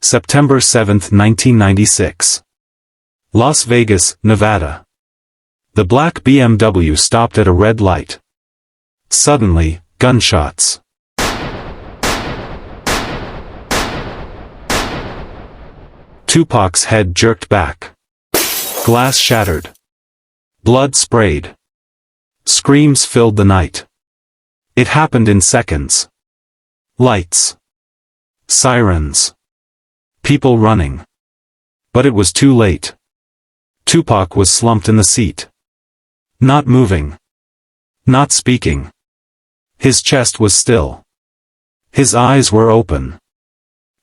September 7, 1996. Las Vegas, Nevada. The black BMW stopped at a red light. Suddenly, gunshots. Tupac's head jerked back. Glass shattered. Blood sprayed. Screams filled the night. It happened in seconds. Lights. Sirens. People running. But it was too late. Tupac was slumped in the seat. Not moving. Not speaking. His chest was still. His eyes were open.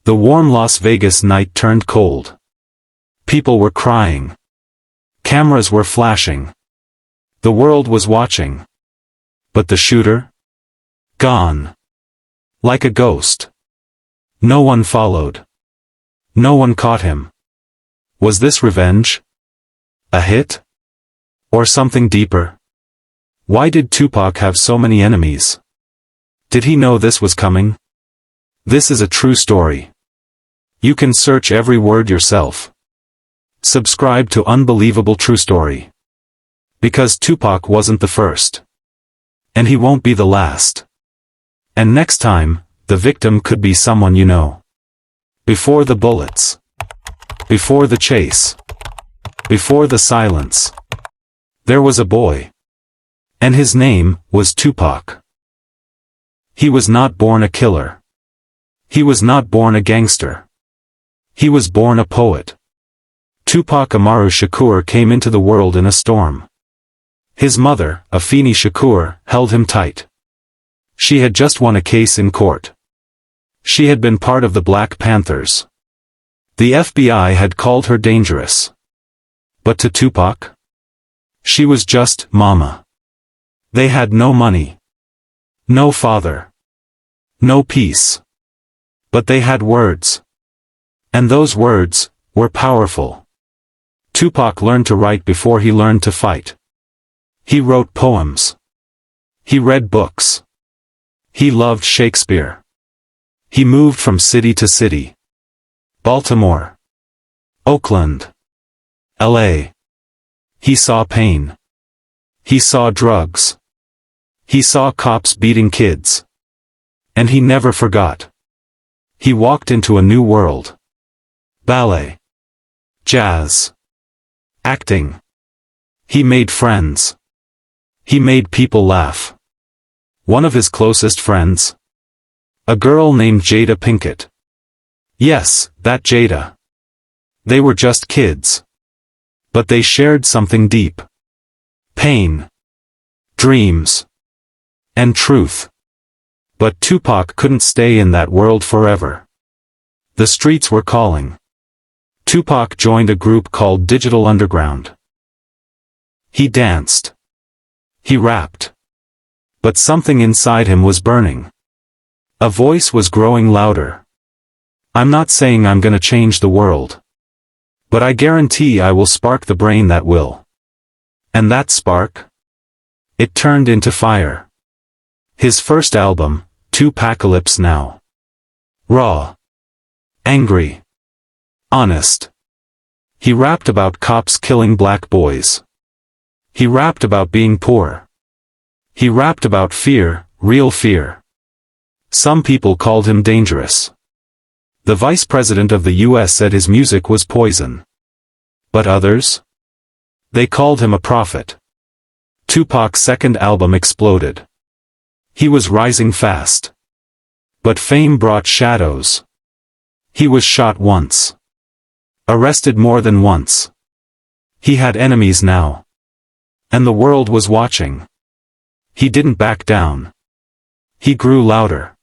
The warm Las Vegas night turned cold. People were crying. Cameras were flashing. The world was watching. But the shooter? Gone. Like a ghost. No one followed. No one caught him. Was this revenge? A hit? Or something deeper? Why did Tupac have so many enemies? Did he know this was coming? This is a true story. You can search every word yourself. Subscribe to Unbelievable True Story. Because Tupac wasn't the first. And he won't be the last. And next time, the victim could be someone you know. Before the bullets. Before the chase. Before the silence. There was a boy. And his name was Tupac. He was not born a killer. He was not born a gangster. He was born a poet. Tupac Amaru Shakur came into the world in a storm. His mother, Afeni Shakur, held him tight. She had just won a case in court. She had been part of the Black Panthers. The FBI had called her dangerous. But to Tupac? She was just Mama. They had no money. No father. No peace. But they had words. And those words were powerful. Tupac learned to write before he learned to fight. He wrote poems. He read books. He loved Shakespeare. He moved from city to city. Baltimore. Oakland. LA. He saw pain. He saw drugs. He saw cops beating kids. And he never forgot. He walked into a new world. Ballet. Jazz. Acting. He made friends. He made people laugh. One of his closest friends? A girl named Jada Pinkett. Yes, that Jada. They were just kids. But they shared something deep. Pain. Dreams. And truth. But Tupac couldn't stay in that world forever. The streets were calling. Tupac joined a group called Digital Underground. He danced. He rapped. But something inside him was burning. A voice was growing louder. I'm not saying I'm gonna change the world. But I guarantee I will spark the brain that will. And that spark? It turned into fire. His first album, Tupacalypse Now. Raw. Angry. Honest. He rapped about cops killing black boys. He rapped about being poor. He rapped about fear, real fear. Some people called him dangerous. The vice president of the US said his music was poison. But others? They called him a prophet. Tupac's second album exploded. He was rising fast. But fame brought shadows. He was shot once. Arrested more than once. He had enemies now. And the world was watching. He didn't back down. He grew louder.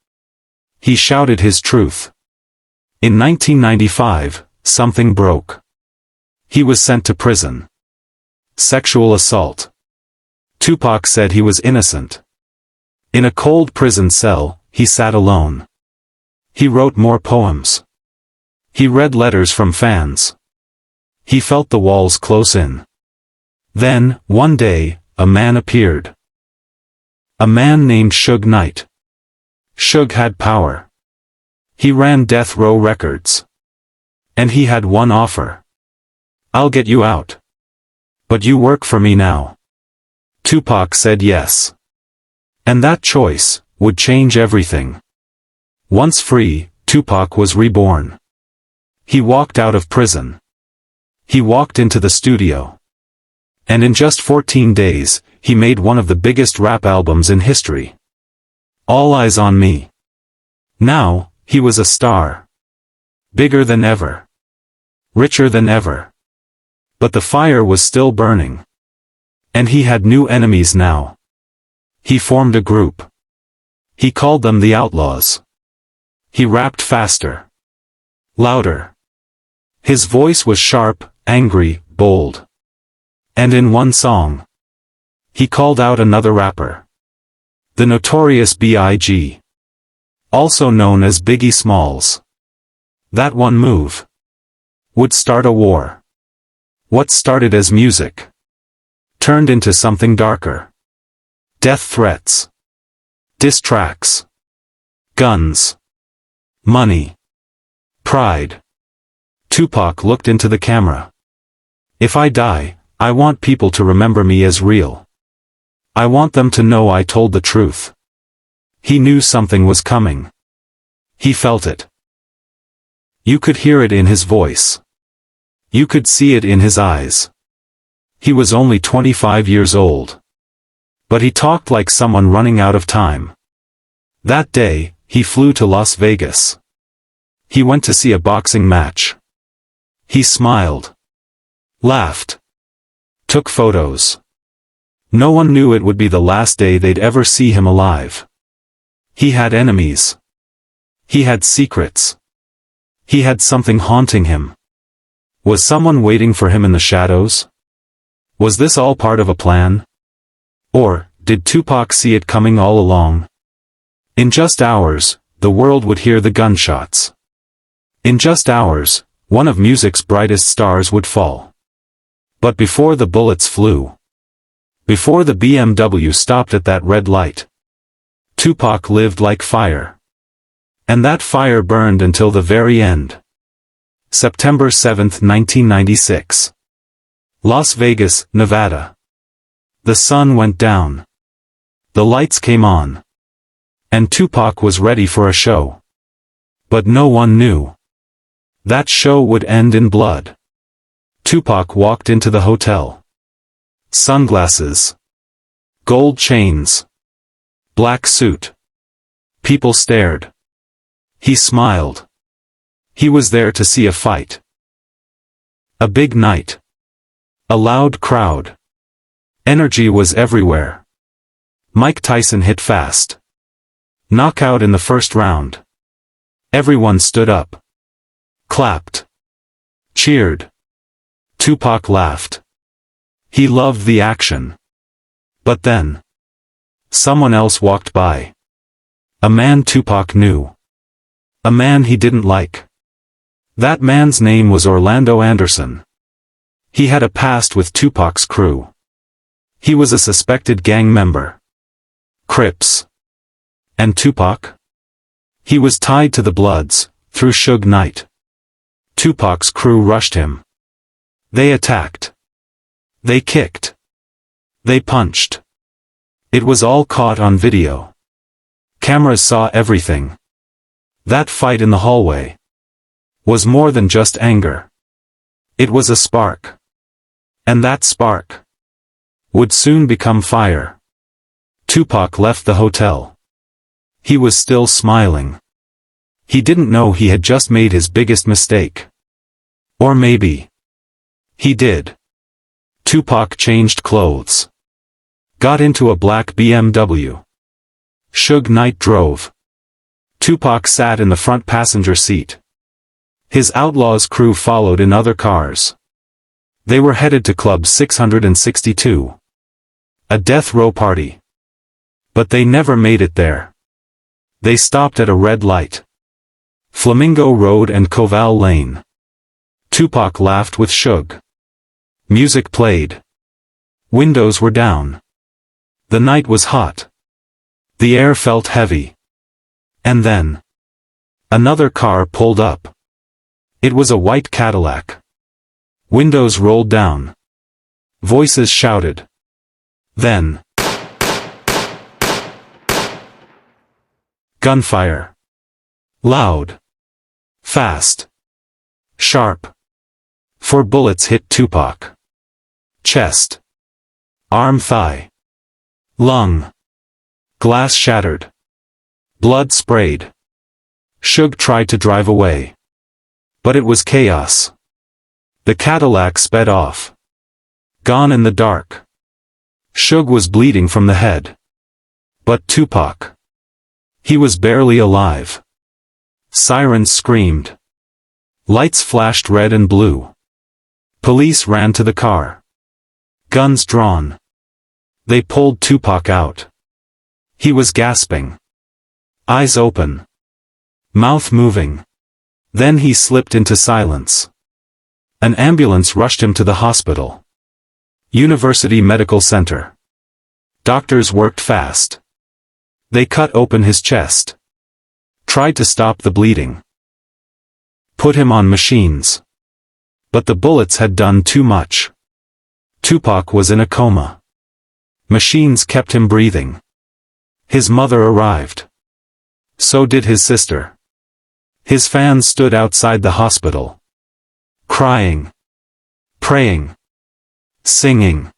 He shouted his truth. In 1995, something broke. He was sent to prison. Sexual assault. Tupac said he was innocent. In a cold prison cell, he sat alone. He wrote more poems. He read letters from fans. He felt the walls close in. Then, one day, a man appeared. A man named Suge Knight. Suge had power. He ran Death Row Records. And he had one offer. "I'll get you out. But you work for me now." Tupac said yes. And that choice would change everything. Once free, Tupac was reborn. He walked out of prison. He walked into the studio. And in just 14 days, he made one of the biggest rap albums in history. All Eyes on Me. Now, he was a star. Bigger than ever. Richer than ever. But the fire was still burning. And he had new enemies now. He formed a group. He called them the Outlaws. He rapped faster. Louder. His voice was sharp, angry, bold. And in one song, he called out another rapper. The Notorious B.I.G. Also known as Biggie Smalls. That one move would start a war. What started as music turned into something darker. Death threats. Diss tracks. Guns. Money. Pride. Tupac looked into the camera. "If I die, I want people to remember me as real. I want them to know I told the truth." He knew something was coming. He felt it. You could hear it in his voice. You could see it in his eyes. He was only 25 years old. But he talked like someone running out of time. That day, he flew to Las Vegas. He went to see a boxing match. He smiled. Laughed. Took photos. No one knew it would be the last day they'd ever see him alive. He had enemies. He had secrets. He had something haunting him. Was someone waiting for him in the shadows? Was this all part of a plan? Or, did Tupac see it coming all along? In just hours, the world would hear the gunshots. In just hours, one of music's brightest stars would fall. But before the bullets flew, before the BMW stopped at that red light, Tupac lived like fire. And that fire burned until the very end. September 7, 1996. Las Vegas, Nevada. The sun went down. The lights came on. And Tupac was ready for a show. But no one knew that show would end in blood. Tupac walked into the hotel. Sunglasses. Gold chains. Black suit. People stared. He smiled. He was there to see a fight. A big night. A loud crowd. Energy was everywhere. Mike Tyson hit fast. Knockout in the first round. Everyone stood up. Clapped. Cheered. Tupac laughed. He loved the action. But then, someone else walked by. A man Tupac knew. A man he didn't like. That man's name was Orlando Anderson. He had a past with Tupac's crew. He was a suspected gang member. Crips. And Tupac? He was tied to the Bloods, through Suge Knight. Tupac's crew rushed him. They attacked. They kicked. They punched. It was all caught on video. Cameras saw everything. That fight in the hallway was more than just anger. It was a spark. And that spark would soon become fire. Tupac left the hotel. He was still smiling. He didn't know he had just made his biggest mistake. Or maybe he did. Tupac changed clothes. Got into a black BMW. Suge Knight drove. Tupac sat in the front passenger seat. His Outlaws crew followed in other cars. They were headed to Club 662. A death row party. But they never made it there. They stopped at a red light. Flamingo Road and Koval Lane. Tupac laughed with Suge. Music played. Windows were down. The night was hot. The air felt heavy. And then another car pulled up. It was a white Cadillac. Windows rolled down. Voices shouted. Then, gunfire. Loud. Fast. Sharp. 4 bullets hit Tupac. Chest. Arm, thigh. Lung. Glass shattered. Blood sprayed. Suge tried to drive away. But it was chaos. The Cadillac sped off. Gone in the dark. Suge was bleeding from the head. But Tupac. He was barely alive. Sirens screamed. Lights flashed red and blue. Police ran to the car. Guns drawn. They pulled Tupac out. He was gasping. Eyes open. Mouth moving. Then he slipped into silence. An ambulance rushed him to the hospital. University Medical Center. Doctors worked fast. They cut open his chest. Tried to stop the bleeding. Put him on machines. But the bullets had done too much. Tupac was in a coma. Machines kept him breathing. His mother arrived. So did his sister. His fans stood outside the hospital. Crying. Praying. Singing.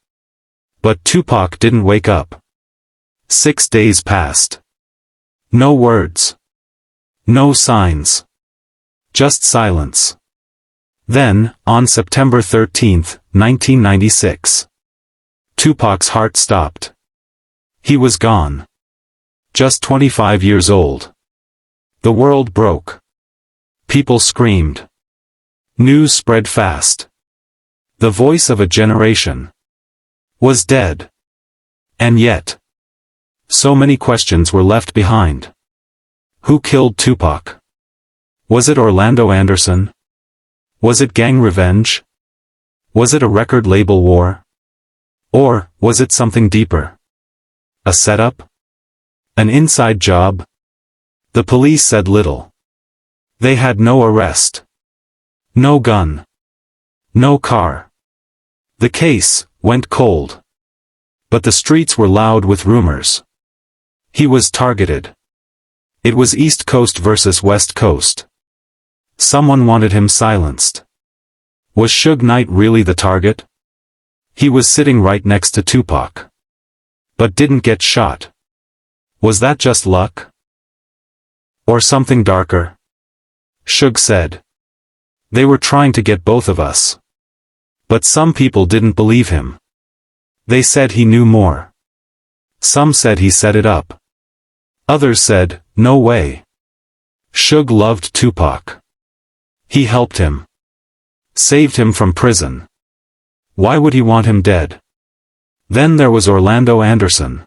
But Tupac didn't wake up. 6 days passed. No words. No signs. Just silence. Then, on September 13, 1996. Tupac's heart stopped. He was gone. Just 25 years old. The world broke. People screamed. News spread fast. The voice of a generation was dead. And yet, so many questions were left behind. Who killed Tupac? Was it Orlando Anderson? Was it gang revenge? Was it a record label war? Or was it something deeper? A setup? An inside job? The police said little. They had no arrest. No gun. No car. The case went cold. But the streets were loud with rumors. He was targeted. It was East Coast versus West Coast. Someone wanted him silenced. Was Suge Knight really the target? He was sitting right next to Tupac. But didn't get shot. Was that just luck? Or something darker? Suge said. They were trying to get both of us. But some people didn't believe him. They said he knew more. Some said he set it up. Others said, no way. Suge loved Tupac. He helped him. Saved him from prison. Why would he want him dead? Then there was Orlando Anderson.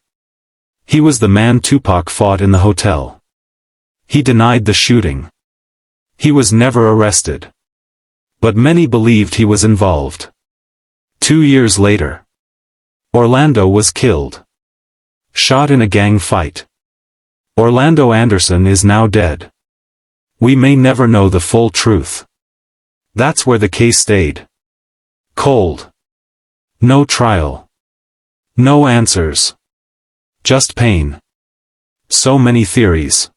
He was the man Tupac fought in the hotel. He denied the shooting. He was never arrested. But many believed he was involved. 2 years later, Orlando was killed. Shot in a gang fight. Orlando Anderson is now dead. We may never know the full truth. That's where the case stayed. Cold. No trial. No answers. Just pain. So many theories.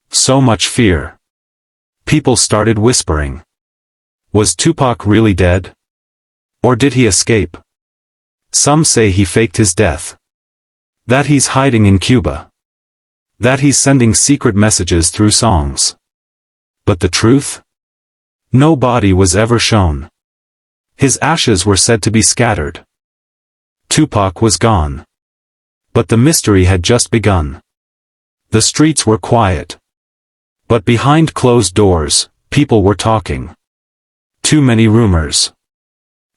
So much fear. People started whispering. Was Tupac really dead? Or did he escape? Some say he faked his death. That he's hiding in Cuba. That he's sending secret messages through songs. But the truth? No body was ever shown. His ashes were said to be scattered. Tupac was gone. But the mystery had just begun. The streets were quiet. But behind closed doors, people were talking. Too many rumors.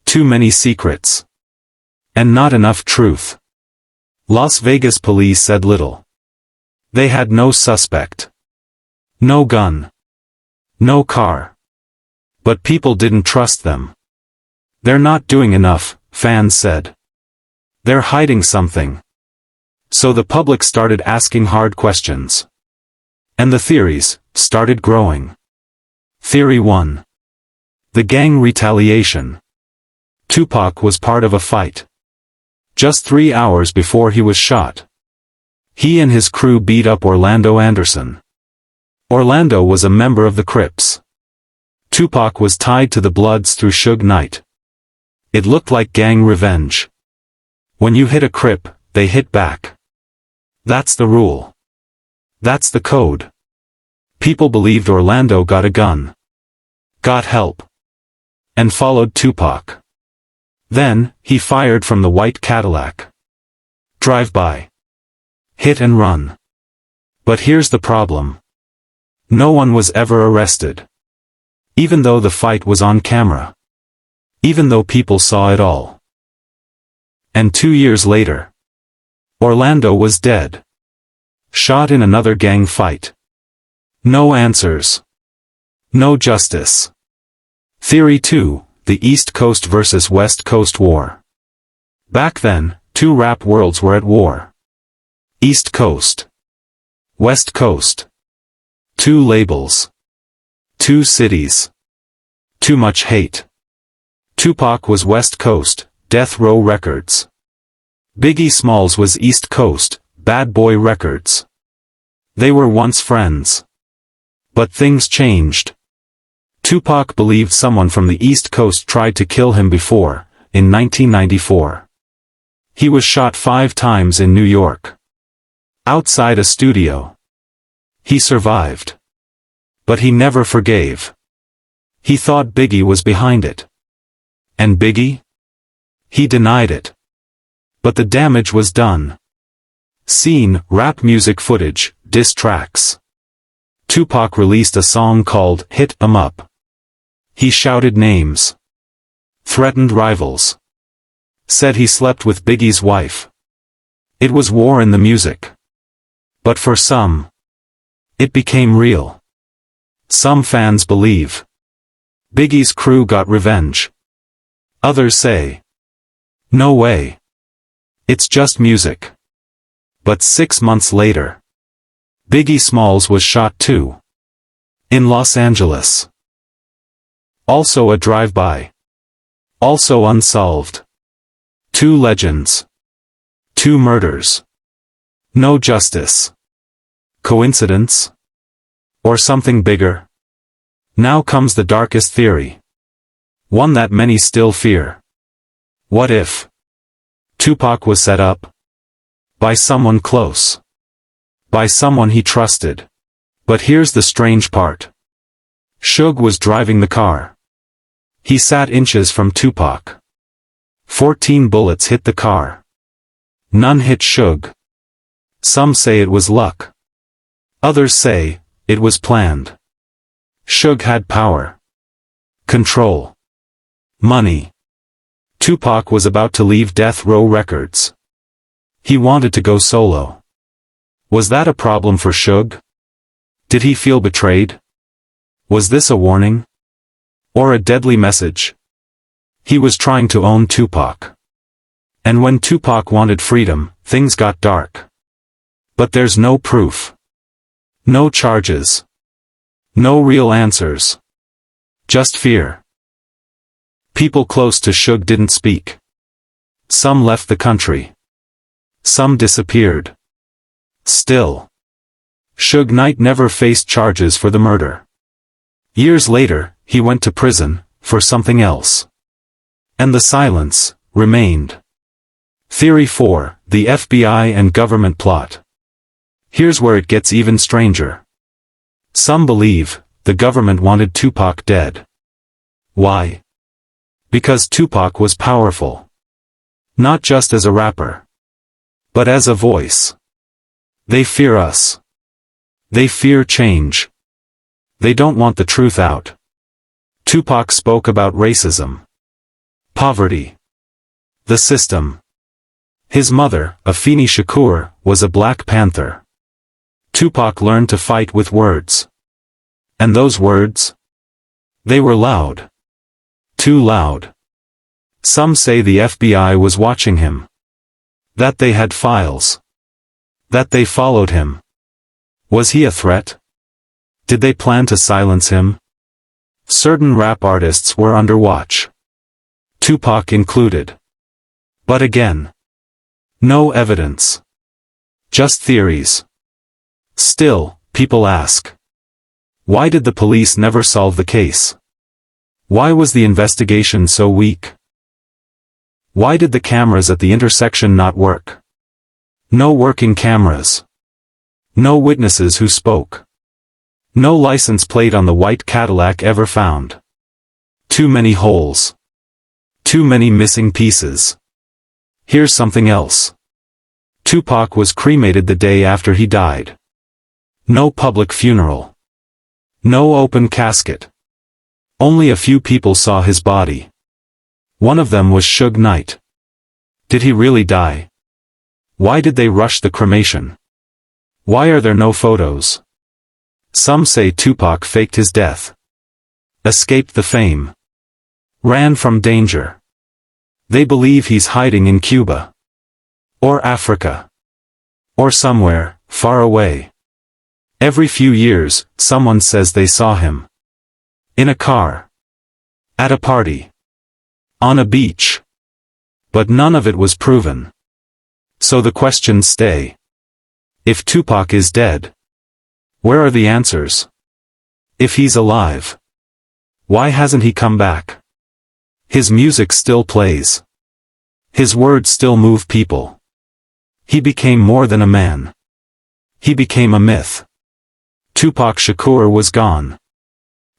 Too many secrets. And not enough truth. Las Vegas police said little. They had no suspect. No gun. No car. But people didn't trust them. They're not doing enough, fans said. They're hiding something. So the public started asking hard questions. And the theories started growing. Theory 1. The gang retaliation. Tupac was part of a fight. Just 3 hours before he was shot, he and his crew beat up Orlando Anderson. Orlando was a member of the Crips. Tupac was tied to the Bloods through Suge Knight. It looked like gang revenge. When you hit a Crip, they hit back. That's the rule. That's the code. People believed Orlando got a gun, got help, and followed Tupac. Then, he fired from the white Cadillac. Drive-by. Hit and run. But here's the problem. No one was ever arrested. Even though the fight was on camera. Even though people saw it all. And 2 years later, Orlando was dead. Shot in another gang fight. No answers. No justice. Theory 2, the East Coast versus West Coast War. Back then, 2 rap worlds were at war. East Coast. West Coast. 2 labels. 2 cities. Too much hate. Tupac was West Coast, Death Row Records. Biggie Smalls was East Coast, Bad Boy Records. They were once friends. But things changed. Tupac believed someone from the East Coast tried to kill him before, in 1994. He was shot 5 times in New York. Outside a studio. He survived. But he never forgave. He thought Biggie was behind it. And Biggie? He denied it. But the damage was done. Scene, rap music footage, diss tracks. Tupac released a song called Hit 'Em Up. He shouted names. Threatened rivals. Said he slept with Biggie's wife. It was war in the music. But for some, it became real. Some fans believe Biggie's crew got revenge. Others say, no way. It's just music. But 6 months later, Biggie Smalls was shot too. In Los Angeles. Also a drive-by. Also unsolved. 2 legends. 2 murders. No justice. Coincidence? Or something bigger? Now comes the darkest theory. One that many still fear. What if Tupac was set up by someone close? By someone he trusted. But here's the strange part. Suge was driving the car. He sat inches from Tupac. 14 bullets hit the car. None hit Suge. Some say it was luck. Others say, it was planned. Suge had power. Control. Money. Tupac was about to leave Death Row Records. He wanted to go solo. Was that a problem for Suge? Did he feel betrayed? Was this a warning? Or a deadly message? He was trying to own Tupac. And when Tupac wanted freedom, things got dark. But there's no proof. No charges. No real answers. Just fear. People close to Suge didn't speak. Some left the country. Some disappeared. Still, Suge Knight never faced charges for the murder. Years later, he went to prison, for something else. And the silence remained. Theory 4, the FBI and government plot. Here's where it gets even stranger. Some believe, the government wanted Tupac dead. Why? Because Tupac was powerful. Not just as a rapper. But as a voice. They fear us. They fear change. They don't want the truth out. Tupac spoke about racism. Poverty. The system. His mother, Tupac Shakur, was a Black Panther. Tupac learned to fight with words. And those words? They were loud. Too loud. Some say the FBI was watching him. That they had files. That they followed him. Was he a threat? Did they plan to silence him? Certain rap artists were under watch. Tupac included. But again, no evidence. Just theories. Still, people ask. Why did the police never solve the case? Why was the investigation so weak? Why did the cameras at the intersection not work? No working cameras. No witnesses who spoke. No license plate on the white Cadillac ever found. Too many holes. Too many missing pieces. Here's something else. Tupac was cremated the day after he died. No public funeral. No open casket. Only a few people saw his body. One of them was Suge Knight. Did he really die? Why did they rush the cremation? Why are there no photos? Some say Tupac faked his death. Escaped the fame. Ran from danger. They believe he's hiding in Cuba. Or Africa. Or somewhere, far away. Every few years, someone says they saw him. In a car. At a party. On a beach. But none of it was proven. So the questions stay. If Tupac is dead, where are the answers? If he's alive, why hasn't he come back? His music still plays. His words still move people. He became more than a man. He became a myth. Tupac Shakur was gone.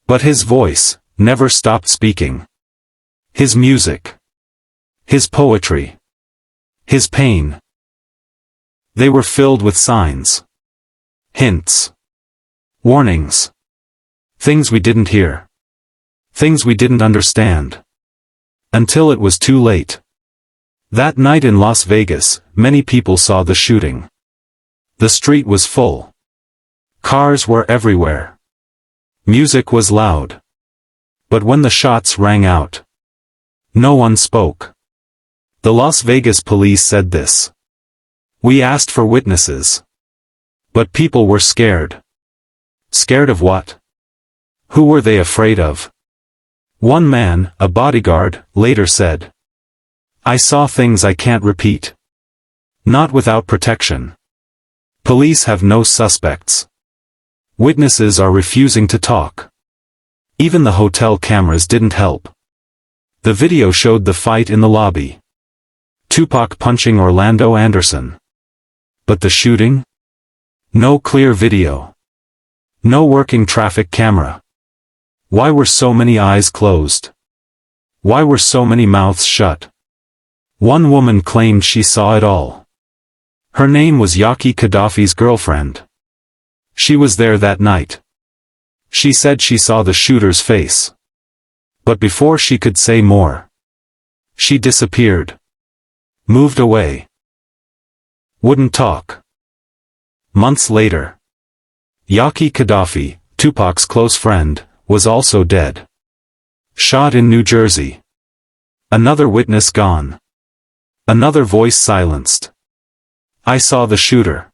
But his voice never stopped speaking. His music. His poetry. His pain. They were filled with signs. Hints. Warnings. Things we didn't hear. Things we didn't understand. Until it was too late. That night in Las Vegas, many people saw the shooting. The street was full. Cars were everywhere. Music was loud. But when the shots rang out, no one spoke. The Las Vegas police said this. We asked for witnesses. But people were scared. Scared of what? Who were they afraid of? One man, a bodyguard, later said, I saw things I can't repeat. Not without protection. Police have no suspects. Witnesses are refusing to talk. Even the hotel cameras didn't help. The video showed the fight in the lobby. Tupac punching Orlando Anderson. But the shooting? No clear video. No working traffic camera. Why were so many eyes closed? Why were so many mouths shut? One woman claimed she saw it all. Her name was Yaki Gaddafi's girlfriend. She was there that night. She said she saw the shooter's face. But before she could say more, she disappeared. Moved away. Wouldn't talk. Months later, Yaki Gaddafi, Tupac's close friend, was also dead. Shot in New Jersey. Another witness gone. Another voice silenced. I saw the shooter.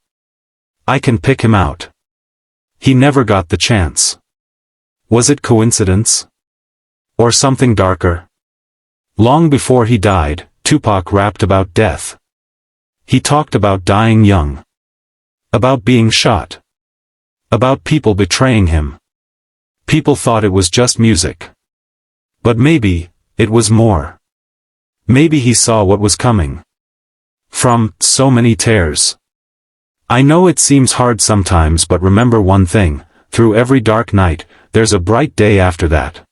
I can pick him out. He never got the chance. Was it coincidence? Or something darker? Long before he died, Tupac rapped about death. He talked about dying young. About being shot. About people betraying him. People thought it was just music. But maybe, it was more. Maybe he saw what was coming. From so many tears. I know it seems hard sometimes, but remember one thing, through every dark night, there's a bright day after that.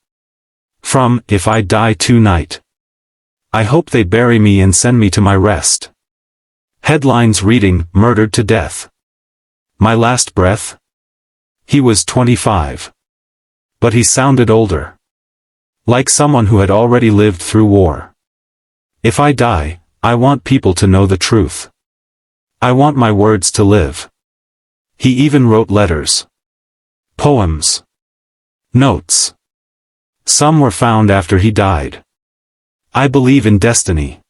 From If I Die Tonight. I hope they bury me and send me to my rest. Headlines reading, Murdered to Death. My last breath? He was 25. But he sounded older. Like someone who had already lived through war. If I die, I want people to know the truth. I want my words to live. He even wrote letters. Poems. Notes. Some were found after he died. I believe in destiny.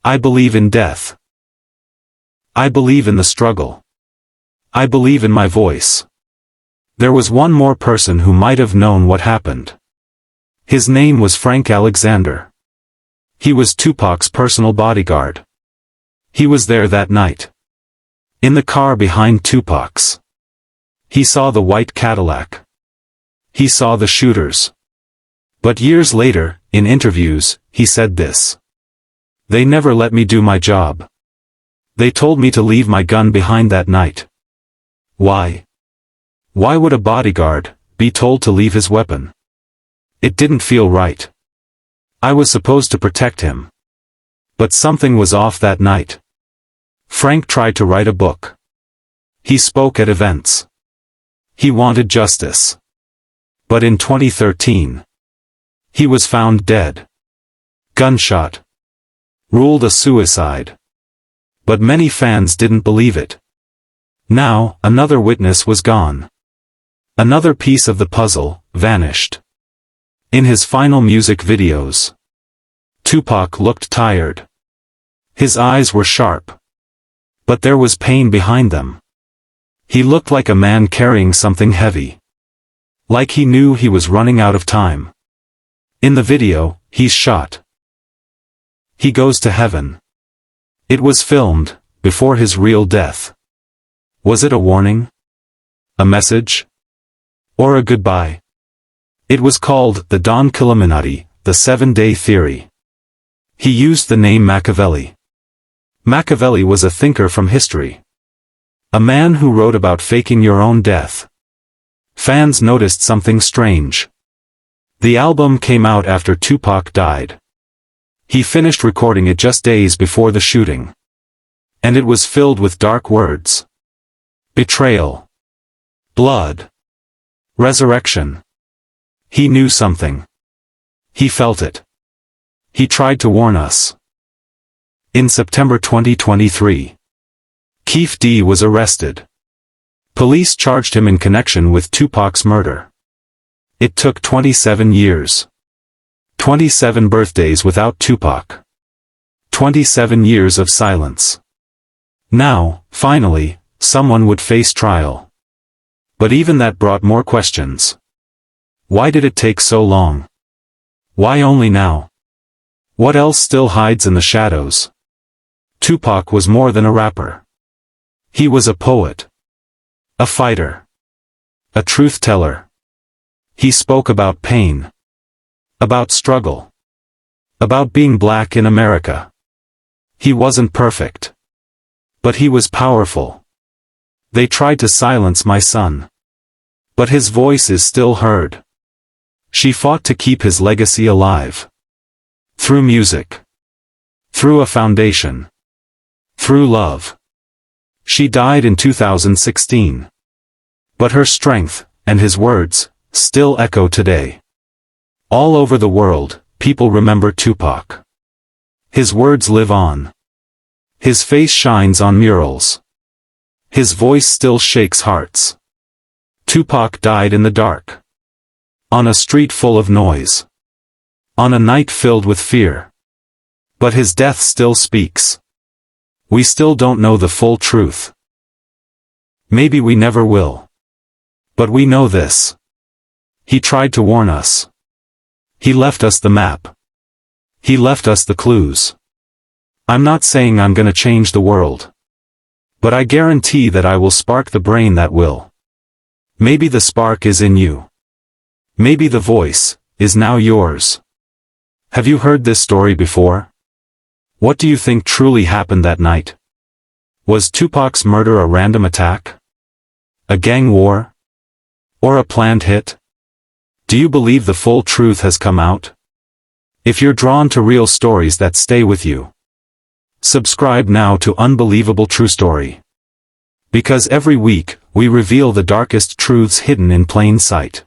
I believe in death. I believe in the struggle. I believe in my voice. There was one more person who might have known what happened. His name was Frank Alexander. He was Tupac's personal bodyguard. He was there that night. In the car behind Tupac's. He saw the white Cadillac. He saw the shooters. But years later, in interviews, he said this. They never let me do my job. They told me to leave my gun behind that night. Why? Why would a bodyguard be told to leave his weapon? It didn't feel right. I was supposed to protect him. But something was off that night. Frank tried to write a book. He spoke at events. He wanted justice. But in 2013, he was found dead. Gunshot. Ruled a suicide. But many fans didn't believe it. Now, another witness was gone. Another piece of the puzzle vanished. In his final music videos, Tupac looked tired. His eyes were sharp. But there was pain behind them. He looked like a man carrying something heavy. Like he knew he was running out of time. In the video, he's shot. He goes to heaven. It was filmed before his real death. Was it a warning? A message? Or a goodbye? It was called the Don Killuminati, the 7-Day Theory. He used the name Machiavelli. Machiavelli was a thinker from history. A man who wrote about faking your own death. Fans noticed something strange. The album came out after Tupac died. He finished recording it just days before the shooting. And it was filled with dark words. Betrayal. Blood. Resurrection. He knew something. He felt it. He tried to warn us. In September 2023, Keith D was arrested. Police charged him in connection with Tupac's murder. It took 27 years. 27 birthdays without Tupac. 27 years of silence. Now, finally, someone would face trial. But even that brought more questions. Why did it take so long? Why only now? What else still hides in the shadows? Tupac was more than a rapper. He was a poet. A fighter. A truth-teller. He spoke about pain. About struggle. About being black in America. He wasn't perfect. But he was powerful. They tried to silence my son. But his voice is still heard. She fought to keep his legacy alive. Through music. Through a foundation. Through love. She died in 2016. But her strength, and his words, still echo today. All over the world, people remember Tupac. His words live on. His face shines on murals. His voice still shakes hearts. Tupac died in the dark. On a street full of noise. On a night filled with fear. But his death still speaks. We still don't know the full truth. Maybe we never will. But we know this. He tried to warn us. He left us the map. He left us the clues. I'm not saying I'm gonna change the world. But I guarantee that I will spark the brain that will. Maybe the spark is in you. Maybe the voice is now yours. Have you heard this story before? What do you think truly happened that night? Was Tupac's murder a random attack? A gang war? Or a planned hit? Do you believe the full truth has come out? If you're drawn to real stories that stay with you, subscribe now to Unbelievable True Story. Because every week, we reveal the darkest truths hidden in plain sight.